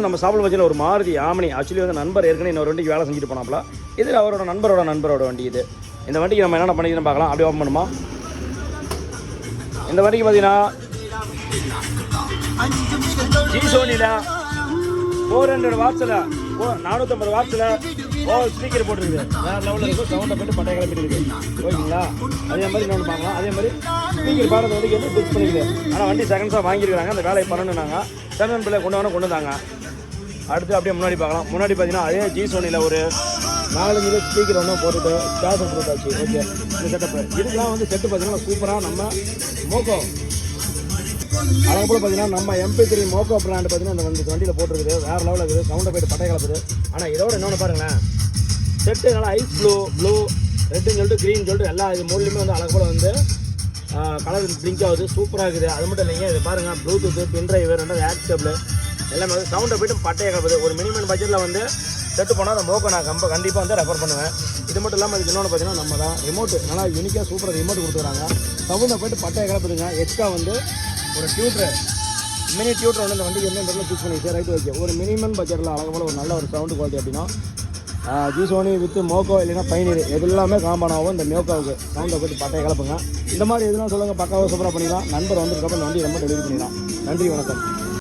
நம்ம சாப்பிட வச்சுல ஒரு மாருதி ஆமணி. ஆக்சுவலி வந்து நண்பர் ஏற்கனவே இன்னொரு வண்டிக்கு வேலை செஞ்சுட்டு போனாப்ல. இது அவரோட நண்பரோட வண்டி இது. இந்த வண்டிக்கு நம்ம என்னென்ன பண்ணிக்கணும் பார்க்கலாம். அப்படியே ஓப்பன் பண்ணுமா. இந்த வண்டிக்கு பார்த்தீங்கன்னா ஜிசோனியில் 400 வாட்ஸில் 450 வாட்ஸில் ஸ்பீக்கர் போட்டுருக்குது. வேறு லெவலில் இருக்கும். சவுண்டை போய்ட்டு பட்டைய கிளப்பிட்டு இருக்குது. ஓகேங்களா. அதே மாதிரி இன்னொன்று பார்க்கலாம். அதே மாதிரி ஸ்பீக்கர் பாடுறது வண்டிக்கு வந்து ஃபிக்ஸ் பண்ணிக்குது. ஆனால் வண்டி செகண்ட்ஸாக வாங்கியிருக்காங்க. அந்த வேலையை பண்ணணுன்னாங்க. செகண்ட் பிள்ளை கொண்டு தாங்க. அடுத்து அப்படியே முன்னாடி பார்க்கலாம். முன்னாடி பார்த்தீங்கன்னா அதே ஜிசோனியில் ஒரு 4-5 ஸ்பீக்கர் ஒன்றும் போட்டுட்டு ஸ்டார்ட் போட்டாச்சு. ஓகே, இந்த செட்டப்பு இதுக்கெல்லாம் வந்து செட்டு பார்த்தீங்கன்னா சூப்பராக நம்ம மோக்கோ அதே போல் பார்த்தீங்கன்னா நம்ம MP3 மோக்கோ பிராண்ட் பார்த்தீங்கன்னா அந்த வண்டியில் போட்டுருக்குது. வேறு லெவலில் இருக்குது. சவுண்டை போய்ட்டு பட்டை கலப்புது. ஆனால் இதோட இன்னொன்று பாருங்களேன், செட்டு நல்லா ஐஸ் ப்ளூ ரெட்டுன்னு சொல்லிட்டு க்ரீன் சொல்லிட்டு எல்லா இது மூணுலேயுமே வந்து அழகு போல் வந்து கலர் பிளிங்க் ஆகுது. சூப்பராக இருக்குது. அது மட்டும் இல்லைங்க, இது பாருங்கள் ப்ளூடூத்து பின் டிரைவர் 2 ஆக்டபிள் எல்லாமே வந்து சவுண்டை போய்ட்டு பட்டையை கலப்புது. ஒரு மினிமம் பட்ஜெட்டில் வந்து செட்டு போனால் அந்த மோக்கோ நான் கண்டிப்பாக வந்து ரெஃபர் பண்ணுவேன். இது மட்டும் இல்லாமல் இதுக்கு இன்னொன்று பார்த்தீங்கன்னா நம்ம தான் ரிமோட்டு நல்லா யூனிக்காக சூப்பராக ரிமோட் கொடுத்துருக்காங்க. சவுண்டை போய்ட்டு பட்டையை கலப்புதுங்க. எக்ஸ்ட்ரா வந்து ஒரு மினி டியூட்டர் வந்து இந்த வண்டிக்கு வந்து சூஸ் பண்ணிச்சு. Right, okay. ஒரு மினிமம் பட்ஜெட்டில் அழகு போல் ஒரு நல்ல ஒரு சவுண்டு குவாலிட்டி அப்படின்னா ஜிசோனி வித் மோக்கோ இல்லைன்னா பைனீர் இது எல்லாமே காம்பனாகவும் இந்த மோக்கோவுக்கு சவுண்டை போய்ட்டு பட்டையை கலப்புங்க. இந்த மாதிரி எதுலாம் சொல்லுங்கள், பக்காவாக சூப்பராக பண்ணிக்கலாம். நண்பர் வந்திருக்கப்போ இந்த வண்டி ரொம்ப டெலிவரி பண்ணிடலாம். நன்றி, வணக்கம்.